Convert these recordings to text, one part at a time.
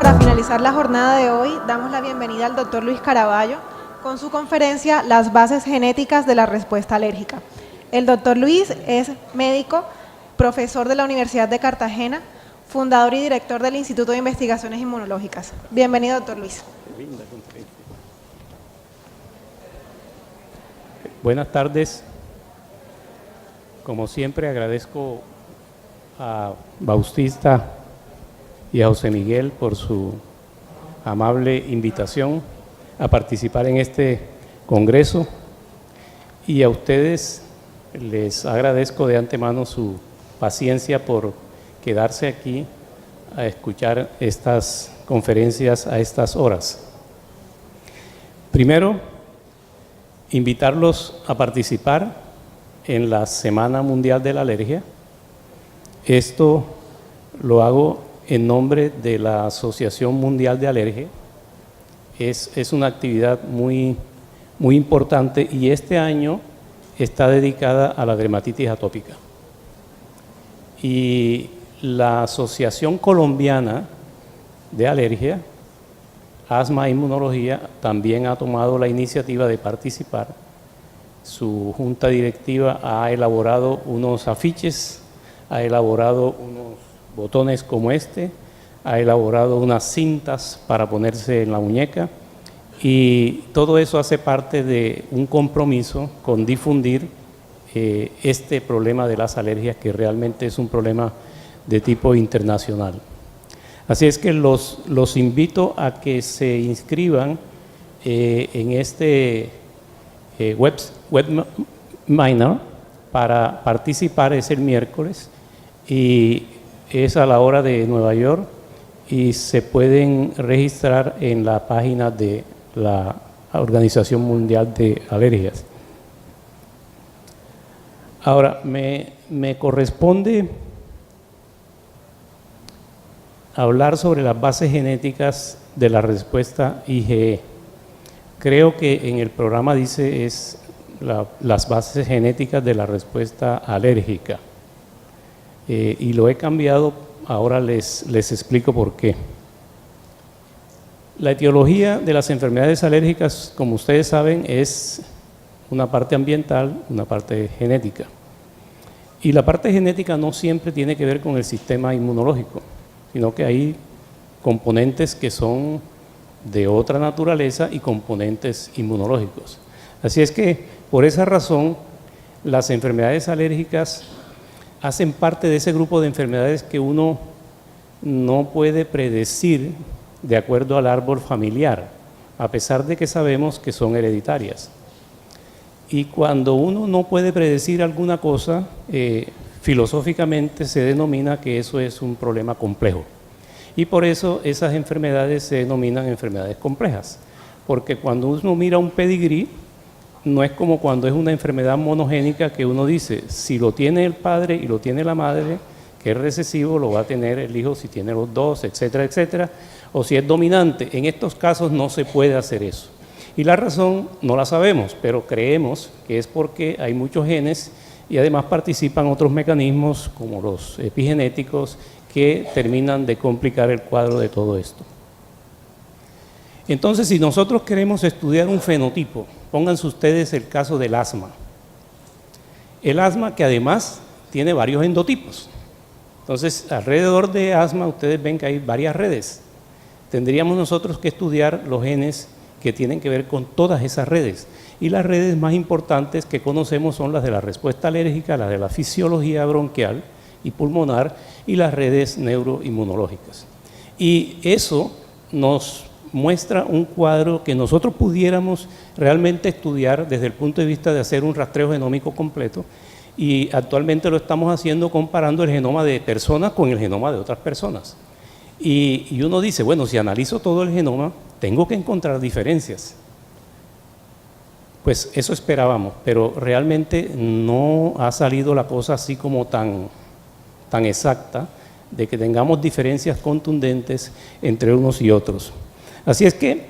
Para finalizar la jornada de hoy, damos la bienvenida al doctor Luis Caraballo con su conferencia Las bases genéticas de la respuesta alérgica. El doctor Luis es médico, profesor de la Universidad de Cartagena, fundador y director del Instituto de Investigaciones Inmunológicas. Bienvenido, doctor Luis. Buenas tardes. Como siempre, agradezco a Bautista y a José Miguel por su amable invitación a participar en este congreso, y a ustedes les agradezco de antemano su paciencia por quedarse aquí a escuchar estas conferencias a estas horas. Primero, invitarlos a participar en la Semana Mundial de la Alergia. Esto lo hago en nombre de la Asociación Mundial de Alergia. Es una actividad muy importante, y este año está dedicada a la dermatitis atópica. Y la Asociación Colombiana de Alergia, Asma e Inmunología también ha tomado la iniciativa de participar. Su junta directiva ha elaborado unos afiches, ha elaborado unos botones como este, ha elaborado unas cintas para ponerse en la muñeca, y todo eso hace parte de un compromiso con difundir este problema de las alergias, que realmente es un problema de tipo internacional. Así es que los invito a que se inscriban en este webinar para participar. Es el miércoles y es a la hora de Nueva York, y se pueden registrar en la página de la Organización Mundial de Alergias. Ahora, me corresponde hablar sobre las bases genéticas de la respuesta IgE. Creo que en el programa dice las bases genéticas de la respuesta alérgica, y lo he cambiado. Ahora les explico por qué. La etiología de las enfermedades alérgicas, como ustedes saben, es una parte ambiental, una parte genética. Y la parte genética no siempre tiene que ver con el sistema inmunológico, sino que hay componentes que son de otra naturaleza y componentes inmunológicos. Así es que, por esa razón, las enfermedades alérgicas hacen parte de ese grupo de enfermedades que uno no puede predecir de acuerdo al árbol familiar, a pesar de que sabemos que son hereditarias. Y cuando uno no puede predecir alguna cosa, filosóficamente se denomina que eso es un problema complejo. Y por eso esas enfermedades se denominan enfermedades complejas, porque cuando uno mira un pedigrí, no es como cuando es una enfermedad monogénica, que uno dice, si lo tiene el padre y lo tiene la madre, que es recesivo, lo va a tener el hijo si tiene los dos, etcétera, etcétera, o si es dominante. En estos casos no se puede hacer eso. Y la razón no la sabemos, pero creemos que es porque hay muchos genes, y además participan otros mecanismos como los epigenéticos, que terminan de complicar el cuadro de todo esto. Entonces, si nosotros queremos estudiar un fenotipo, pónganse ustedes el caso del asma. El asma, que además tiene varios endotipos. Entonces, alrededor de asma ustedes ven que hay varias redes. Tendríamos nosotros que estudiar los genes que tienen que ver con todas esas redes. Y las redes más importantes que conocemos son las de la respuesta alérgica, las de la fisiología bronquial y pulmonar, y las redes neuroinmunológicas. Y eso nos muestra un cuadro que nosotros pudiéramos realmente estudiar desde el punto de vista de hacer un rastreo genómico completo, y actualmente lo estamos haciendo comparando el genoma de personas con el genoma de otras personas. Y uno dice, bueno, si analizo todo el genoma, tengo que encontrar diferencias. Pues eso esperábamos, pero realmente no ha salido la cosa así como tan exacta, de que tengamos diferencias contundentes entre unos y otros. Así es que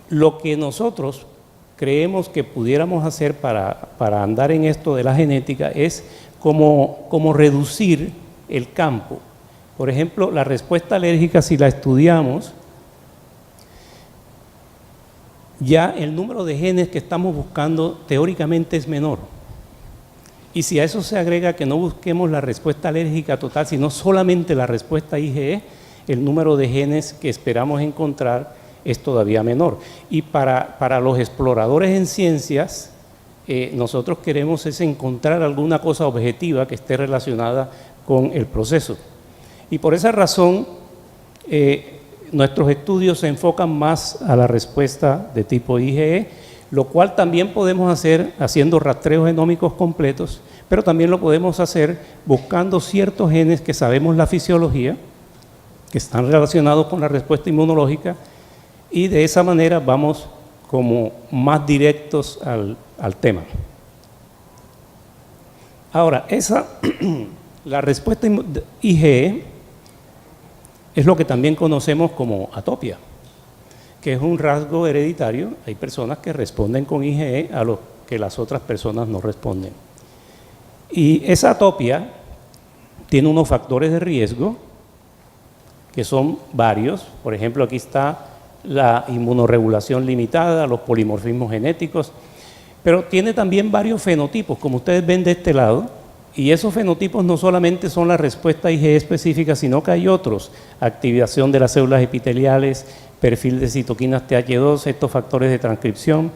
lo que nosotros creemos que pudiéramos hacer para andar en esto de la genética es como reducir el campo. Por ejemplo, la respuesta alérgica, si la estudiamos, ya el número de genes que estamos buscando teóricamente es menor. Y si a eso se agrega que no busquemos la respuesta alérgica total, sino solamente la respuesta IgE, el número de genes que esperamos encontrar es todavía menor. Y para los exploradores en ciencias, nosotros queremos es encontrar alguna cosa objetiva que esté relacionada con el proceso. Y por esa razón, nuestros estudios se enfocan más a la respuesta de tipo IgE, lo cual también podemos hacer haciendo rastreos genómicos completos, pero también lo podemos hacer buscando ciertos genes que sabemos la fisiología, que están relacionados con la respuesta inmunológica, y de esa manera vamos como más directos al tema. Ahora, la respuesta IgE es lo que también conocemos como atopia, que es un rasgo hereditario. Hay personas que responden con IgE a lo que las otras personas no responden. Y esa atopia tiene unos factores de riesgo que son varios. Por ejemplo, aquí está la inmunorregulación limitada, los polimorfismos genéticos, pero tiene también varios fenotipos, como ustedes ven de este lado, y esos fenotipos no solamente son la respuesta IgE específica, sino que hay otros: activación de las células epiteliales, perfil de citoquinas TH2, estos factores de transcripción.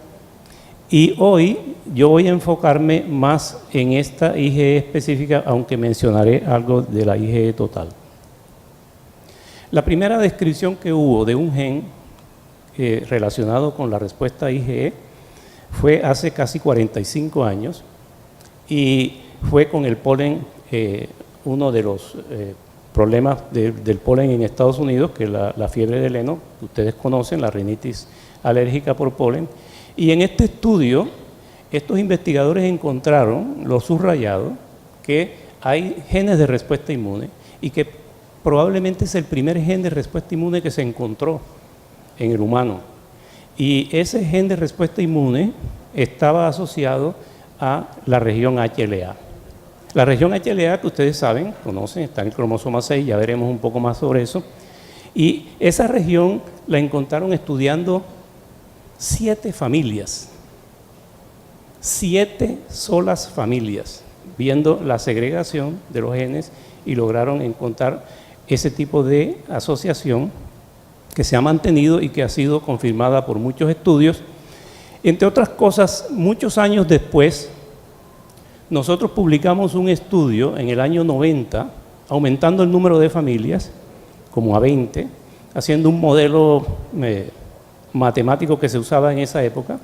Y hoy yo voy a enfocarme más en esta IgE específica, aunque mencionaré algo de la IgE total. La primera descripción que hubo de un gen relacionado con la respuesta IgE fue hace casi 45 años y fue con el polen, uno de los problemas del polen en Estados Unidos, que es la fiebre del heno, que ustedes conocen, la rinitis alérgica por polen. Y en este estudio, estos investigadores encontraron, lo subrayado, que hay genes de respuesta inmune y que probablemente es el primer gen de respuesta inmune que se encontró en el humano. Y ese gen de respuesta inmune estaba asociado a la región HLA. La región HLA, que ustedes saben, conocen, está en el cromosoma 6, ya veremos un poco más sobre eso. Y esa región la encontraron estudiando 7 familias, 7 solas familias, viendo la segregación de los genes, y lograron encontrar ese tipo de asociación que se ha mantenido y que ha sido confirmada por muchos estudios. Entre otras cosas, muchos años después, nosotros publicamos un estudio en el año 90, aumentando el número de familias, como a 20, haciendo un modelo matemático que se usaba en esa época,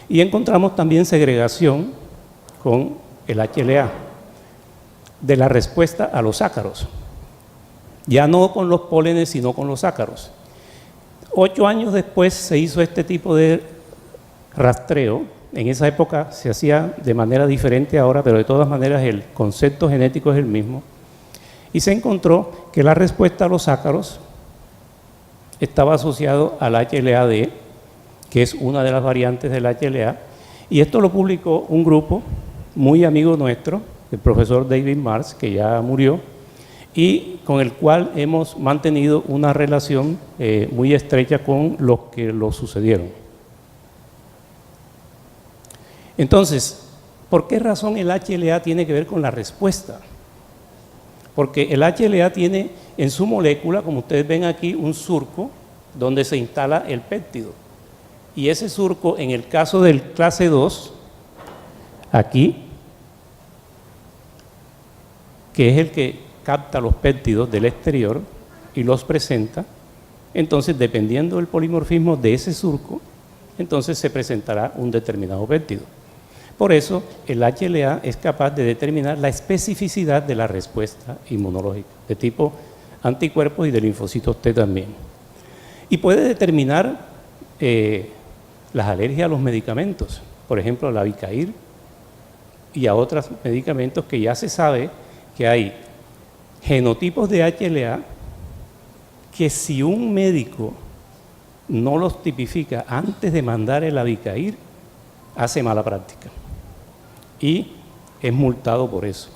y encontramos también segregación con el HLA de la respuesta a los ácaros, ya no con los pólenes, sino con los ácaros. 8 años después se hizo este tipo de rastreo. En esa época se hacía de manera diferente ahora, pero de todas maneras el concepto genético es el mismo, y se encontró que la respuesta a los ácaros estaba asociado al HLA-D, que es una de las variantes del HLA, y esto lo publicó un grupo muy amigo nuestro, el profesor David Marks, que ya murió, y con el cual hemos mantenido una relación muy estrecha con los que lo sucedieron. Entonces, ¿por qué razón el HLA tiene que ver con la respuesta? Porque el HLA tiene en su molécula, como ustedes ven aquí, un surco donde se instala el péptido. Y ese surco, en el caso del clase 2, aquí, que es el que capta los péptidos del exterior y los presenta, entonces dependiendo del polimorfismo de ese surco, entonces se presentará un determinado péptido. Por eso el HLA es capaz de determinar la especificidad de la respuesta inmunológica, de tipo anticuerpos y de linfocitos T también. Y puede determinar las alergias a los medicamentos, por ejemplo a la Abicair y a otros medicamentos que ya se sabe que hay genotipos de HLA que si un médico no los tipifica antes de mandar el Abicair, hace mala práctica y es multado por eso.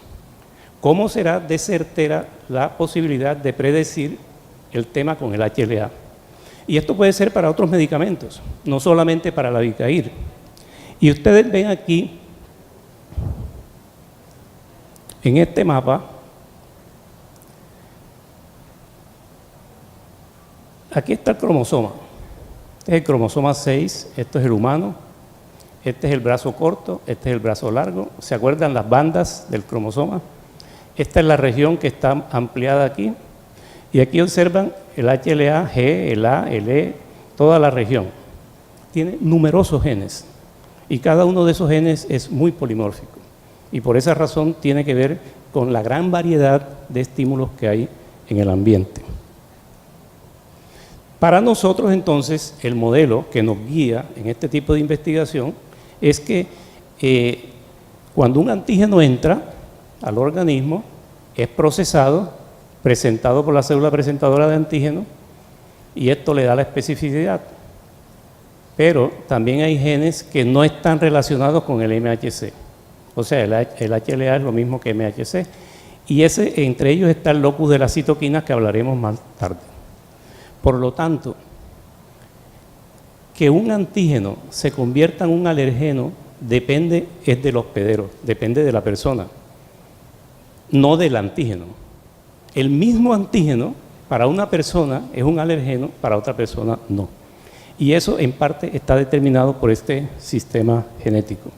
¿Cómo será de certera la posibilidad de predecir el tema con el HLA? Y esto puede ser para otros medicamentos, no solamente para la Vicair. Y ustedes ven aquí, en este mapa, aquí está el cromosoma. Este es el cromosoma 6, esto es el humano, este es el brazo corto, este es el brazo largo. ¿Se acuerdan las bandas del cromosoma? Esta es la región que está ampliada aquí. Y aquí observan el HLA, G, el A, el E, toda la región. Tiene numerosos genes y cada uno de esos genes es muy polimórfico. Y por esa razón tiene que ver con la gran variedad de estímulos que hay en el ambiente. Para nosotros, entonces, el modelo que nos guía en este tipo de investigación es que cuando un antígeno entra al organismo, es procesado, presentado por la célula presentadora de antígeno, y esto le da la especificidad. Pero también hay genes que no están relacionados con el MHC. O sea, el HLA es lo mismo que MHC. Y entre ellos está el locus de las citoquinas, que hablaremos más tarde. Por lo tanto, que un antígeno se convierta en un alergeno es del hospedero, depende de la persona, no del antígeno. El mismo antígeno para una persona es un alergeno, para otra persona no. Y eso en parte está determinado por este sistema genético.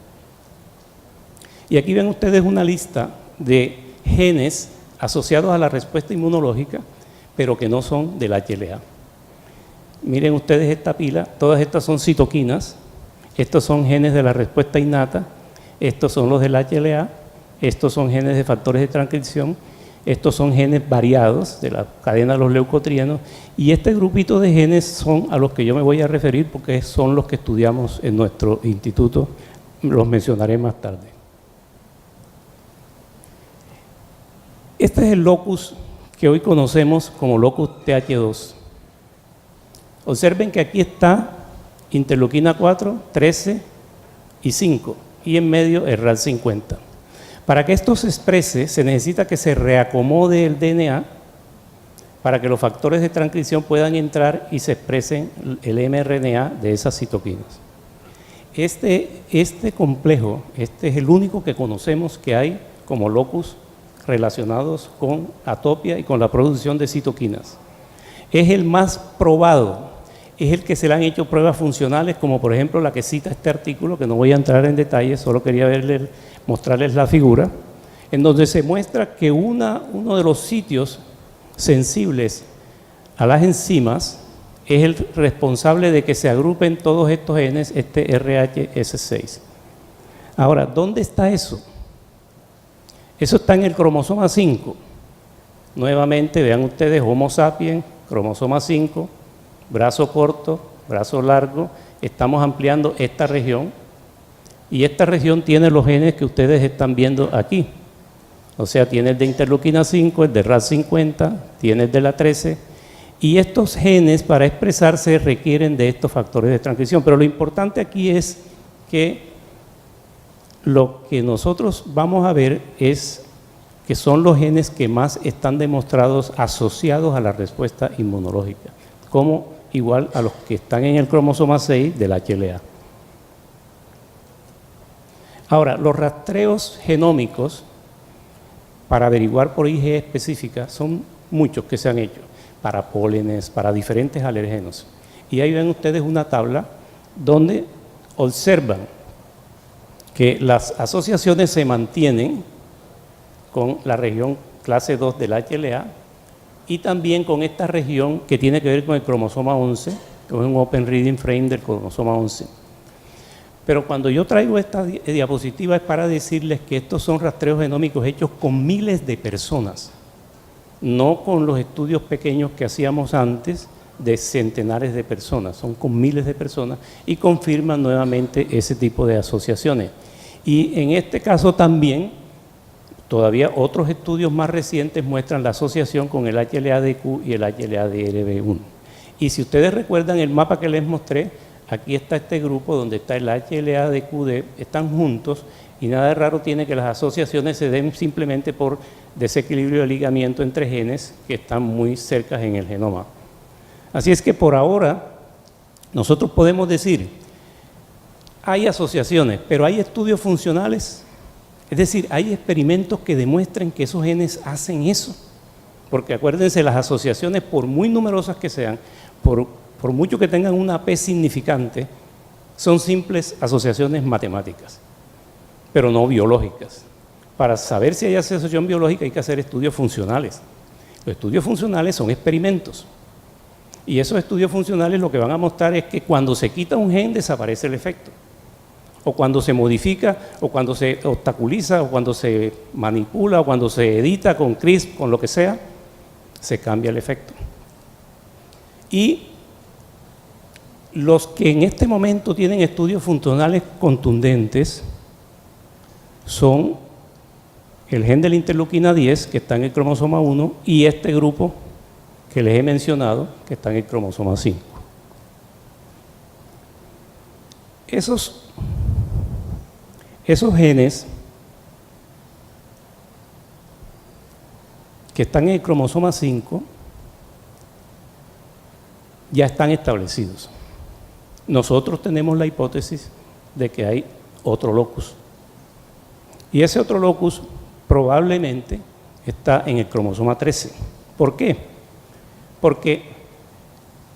Y aquí ven ustedes una lista de genes asociados a la respuesta inmunológica, pero que no son del HLA. Miren ustedes esta pila, todas estas son citoquinas, estos son genes de la respuesta innata, estos son los del HLA, estos son genes de factores de transcripción, estos son genes variados de la cadena de los leucotrienos, y este grupito de genes son a los que yo me voy a referir porque son los que estudiamos en nuestro instituto, los mencionaré más tarde. Este es el locus que hoy conocemos como locus TH2. Observen que aquí está interleuquina 4, 13 y 5, y en medio el RAD50. Para que esto se exprese, se necesita que se reacomode el DNA para que los factores de transcripción puedan entrar y se expresen el mRNA de esas citoquinas. Este complejo, este es el único que conocemos que hay como locus relacionados con atopia y con la producción de citoquinas. Es el más probado, es el que se le han hecho pruebas funcionales, como por ejemplo la que cita este artículo, que no voy a entrar en detalle, solo quería mostrarles la figura, en donde se muestra que uno de los sitios sensibles a las enzimas es el responsable de que se agrupen todos estos genes, este RHS6. Ahora, ¿dónde está eso? Eso está en el cromosoma 5. Nuevamente, vean ustedes, Homo sapiens, cromosoma 5, brazo corto, brazo largo, estamos ampliando esta región, y esta región tiene los genes que ustedes están viendo aquí. O sea, tiene el de interleuquina 5, el de RAD50, tiene el de la 13, y estos genes para expresarse requieren de estos factores de transcripción. Pero lo importante aquí es que lo que nosotros vamos a ver es que son los genes que más están demostrados asociados a la respuesta inmunológica, como igual a los que están en el cromosoma 6 del HLA. Ahora, los rastreos genómicos para averiguar por IgE específica son muchos que se han hecho, para pólenes, para diferentes alergenos. Y ahí ven ustedes una tabla donde observan que las asociaciones se mantienen con la región clase 2 del HLA y también con esta región que tiene que ver con el cromosoma 11, que es un Open Reading Frame del cromosoma 11. Pero cuando yo traigo esta diapositiva es para decirles que estos son rastreos genómicos hechos con miles de personas, no con los estudios pequeños que hacíamos antes de centenares de personas, son con miles de personas y confirman nuevamente ese tipo de asociaciones. Y en este caso también, todavía otros estudios más recientes muestran la asociación con el HLA-DQ y el HLA-DRB1. Y si ustedes recuerdan el mapa que les mostré, aquí está este grupo donde está el HLA-DQ, están juntos y nada de raro tiene que las asociaciones se den simplemente por desequilibrio de ligamiento entre genes que están muy cerca en el genoma. Así es que por ahora nosotros podemos decir, hay asociaciones, pero hay estudios funcionales. Es decir, hay experimentos que demuestren que esos genes hacen eso. Porque acuérdense, las asociaciones, por muy numerosas que sean, por mucho que tengan una P significante, son simples asociaciones matemáticas, pero no biológicas. Para saber si hay asociación biológica hay que hacer estudios funcionales. Los estudios funcionales son experimentos. Y esos estudios funcionales lo que van a mostrar es que cuando se quita un gen desaparece el efecto. O cuando se modifica, o cuando se obstaculiza, o cuando se manipula, o cuando se edita con CRISPR, con lo que sea, se cambia el efecto. Y los que en este momento tienen estudios funcionales contundentes son el gen de la interleuquina 10, que está en el cromosoma 1, y este grupo que les he mencionado, que está en el cromosoma 5. Esos genes que están en el cromosoma 5 ya están establecidos. Nosotros tenemos la hipótesis de que hay otro locus. Y ese otro locus probablemente está en el cromosoma 13. ¿Por qué? Porque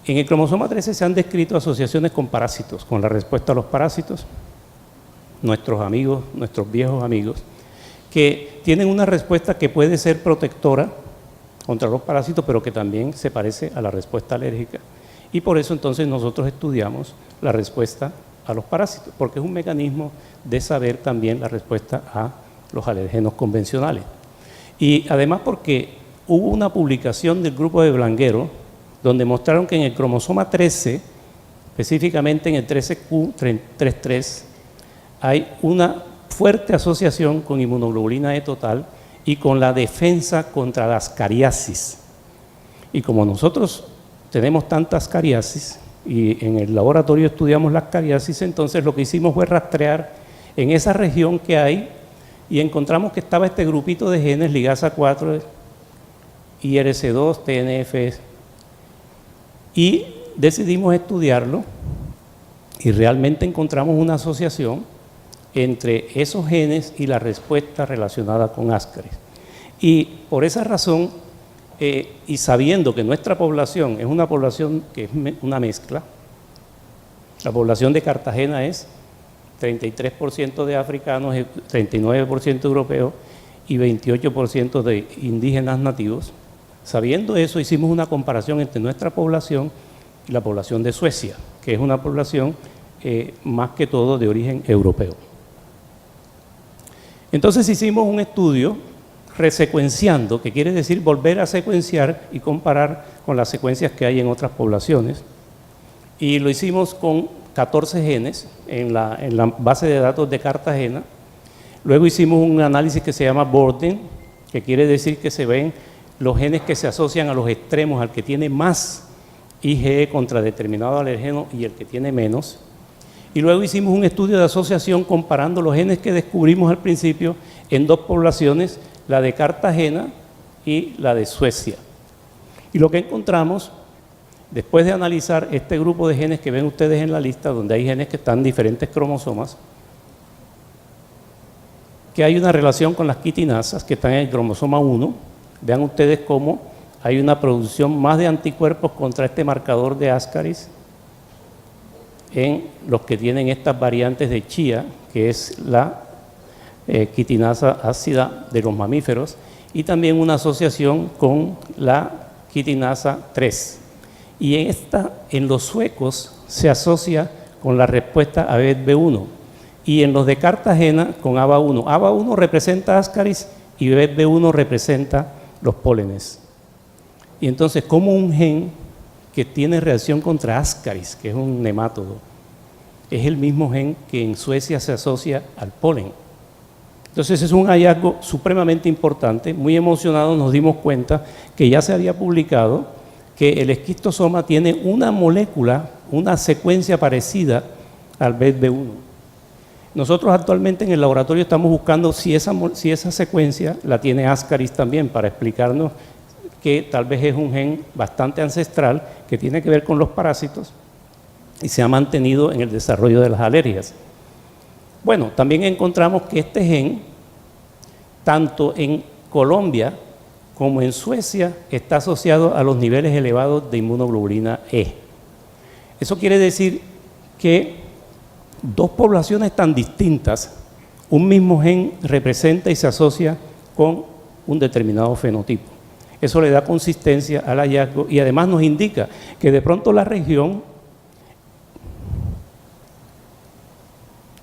en el cromosoma 13 se han descrito asociaciones con parásitos, con la respuesta a los parásitos, nuestros amigos, nuestros viejos amigos, que tienen una respuesta que puede ser protectora contra los parásitos, pero que también se parece a la respuesta alérgica. Y por eso entonces nosotros estudiamos la respuesta a los parásitos, porque es un mecanismo de saber también la respuesta a los alérgenos convencionales. Y además porque hubo una publicación del grupo de Blanguero donde mostraron que en el cromosoma 13, específicamente en el 13q33, hay una fuerte asociación con inmunoglobulina E total y con la defensa contra las cariasis. Y como nosotros tenemos tantas cariasis y en el laboratorio estudiamos las cariasis, entonces lo que hicimos fue rastrear en esa región que hay y encontramos que estaba este grupito de genes, ligasa 4, IRC2, TNF, y decidimos estudiarlo y realmente encontramos una asociación entre esos genes y la respuesta relacionada con Ascaris. Y por esa razón, y sabiendo que nuestra población es una población que es una mezcla, la población de Cartagena es 33% de africanos, 39% europeos y 28% de indígenas nativos. Sabiendo eso, hicimos una comparación entre nuestra población y la población de Suecia, que es una población más que todo de origen europeo. Entonces hicimos un estudio resecuenciando, que quiere decir volver a secuenciar y comparar con las secuencias que hay en otras poblaciones. Y lo hicimos con 14 genes en la base de datos de Cartagena. Luego hicimos un análisis que se llama Borden, que quiere decir que se ven los genes que se asocian a los extremos, al que tiene más IgE contra determinado alérgeno y el que tiene menos. Y luego hicimos un estudio de asociación comparando los genes que descubrimos al principio en dos poblaciones, la de Cartagena y la de Suecia. Y lo que encontramos, después de analizar este grupo de genes que ven ustedes en la lista, donde hay genes que están en diferentes cromosomas, que hay una relación con las quitinasas que están en el cromosoma 1. Vean ustedes cómo hay una producción más de anticuerpos contra este marcador de Ascaris en los que tienen estas variantes de Chia, que es la quitinasa ácida de los mamíferos, y también una asociación con la quitinasa 3. Y en los suecos se asocia con la respuesta a BET-B1 y en los de Cartagena con ABA1. ABA1 representa Ascaris y BET-B1 representa los pólenes. Y entonces, como un gen que tiene reacción contra Ascaris, que es un nemátodo, es el mismo gen que en Suecia se asocia al polen. Entonces es un hallazgo supremamente importante. Muy emocionados nos dimos cuenta que ya se había publicado que el esquistosoma tiene una molécula, una secuencia parecida al BET-B1. Nosotros actualmente en el laboratorio estamos buscando si esa secuencia la tiene Ascaris también, para explicarnos que tal vez es un gen bastante ancestral que tiene que ver con los parásitos y se ha mantenido en el desarrollo de las alergias. Bueno, también encontramos que este gen, tanto en Colombia como en Suecia, está asociado a los niveles elevados de inmunoglobulina E. Eso quiere decir que dos poblaciones tan distintas, un mismo gen representa y se asocia con un determinado fenotipo. Eso le da consistencia al hallazgo y además nos indica que de pronto la región,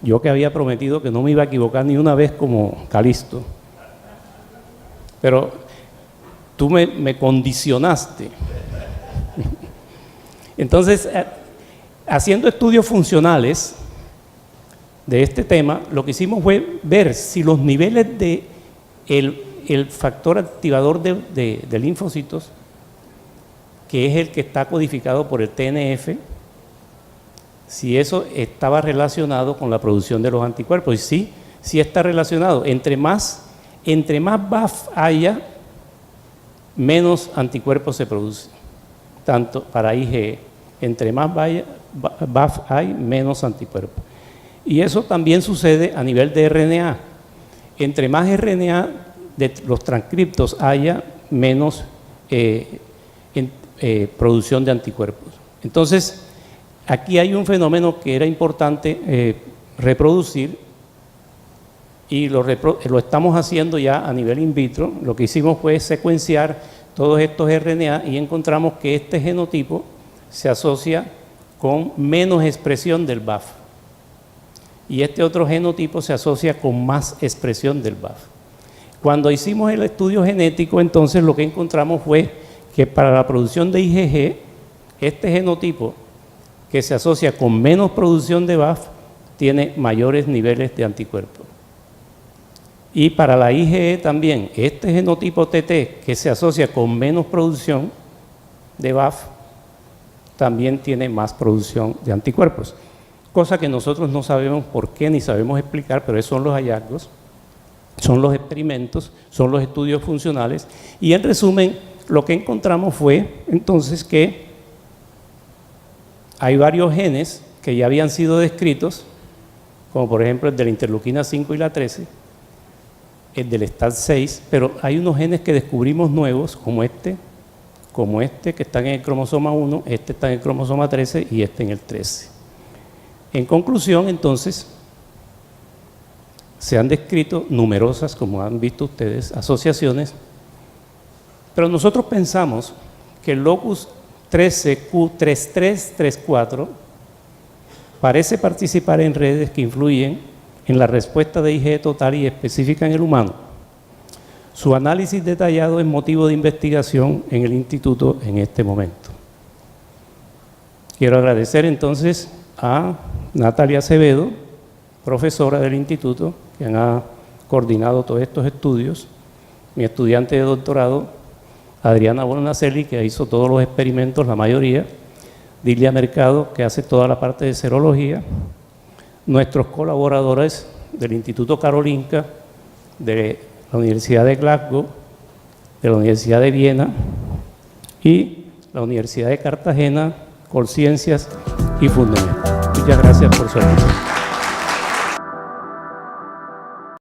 yo que había prometido que no me iba a equivocar ni una vez como Calisto, pero tú me condicionaste. Entonces, haciendo estudios funcionales de este tema, lo que hicimos fue ver si los niveles de el factor activador de linfocitos, que es el que está codificado por el TNF, si eso estaba relacionado con la producción de los anticuerpos. Y sí está relacionado. Entre más BAF haya, menos anticuerpos se producen, tanto para IgE. Entre más BAF hay, menos anticuerpos. Y eso también sucede a nivel de RNA. Entre más RNA de los transcriptos haya, menos producción de anticuerpos. Entonces, aquí hay un fenómeno que era importante reproducir y lo estamos haciendo ya a nivel in vitro. Lo que hicimos fue secuenciar todos estos RNA y encontramos que este genotipo se asocia con menos expresión del BAF y este otro genotipo se asocia con más expresión del BAF. Cuando hicimos el estudio genético, entonces lo que encontramos fue que para la producción de IgG, este genotipo que se asocia con menos producción de BAF tiene mayores niveles de anticuerpos. Y para la IgE también, este genotipo TT que se asocia con menos producción de BAF también tiene más producción de anticuerpos. Cosa que nosotros no sabemos por qué ni sabemos explicar, pero esos son los hallazgos, son los experimentos, son los estudios funcionales. Y en resumen, lo que encontramos fue entonces que hay varios genes que ya habían sido descritos, como por ejemplo el de la interleuquina 5 y la 13, el del STAT6, pero hay unos genes que descubrimos nuevos, como este, que están en el cromosoma 1, este está en el cromosoma 13 y este en el 13. En conclusión, entonces, se han descrito numerosas, como han visto ustedes, asociaciones, pero nosotros pensamos que el locus 13q3334 parece participar en redes que influyen en la respuesta de IgE total y específica en el humano. Su análisis detallado es motivo de investigación en el instituto en este momento. Quiero agradecer entonces a Natalia Acevedo, profesora del instituto, que ha coordinado todos estos estudios, mi estudiante de doctorado, Adriana Bonacelli, que hizo todos los experimentos, la mayoría, Dilia Mercado, que hace toda la parte de serología, nuestros colaboradores del Instituto Karolinska, de la Universidad de Glasgow, de la Universidad de Viena y la Universidad de Cartagena, Colciencias y Fundamen. Muchas gracias por su atención.